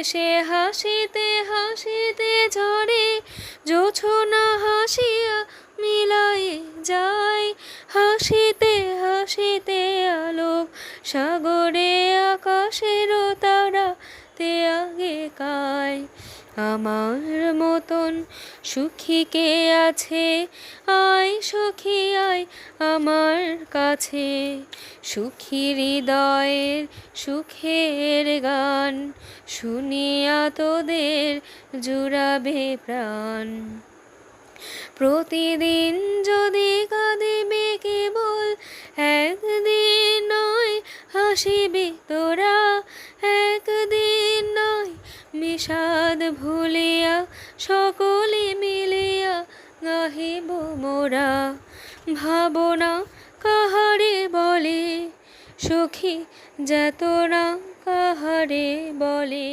হেসে হাসিতে হাসিতে ঝরে জোছনা হাসিয়া মিলাই যায়। হাসিতে হাসিতে আলোক সাগরে আকাশেরও তারা তে আগে কায়। আমার মতন সুখী কে আছে, আয় সখী আয় আমার কাছে। সুখী হৃদয়ের সুখের গান শুনিয়া তোদের জুড়াবে প্রাণ। প্রতিদিন যদি কাঁদিবে কেবল, একদিন নয় হাসিবি তোরা। একদিন নয় বিষাদ ভুলিয়া সকলে মিলিয়া গাহিব মোরা। ভাবনা কাহারে বলে সখী, যাতনা কাহারে বলে।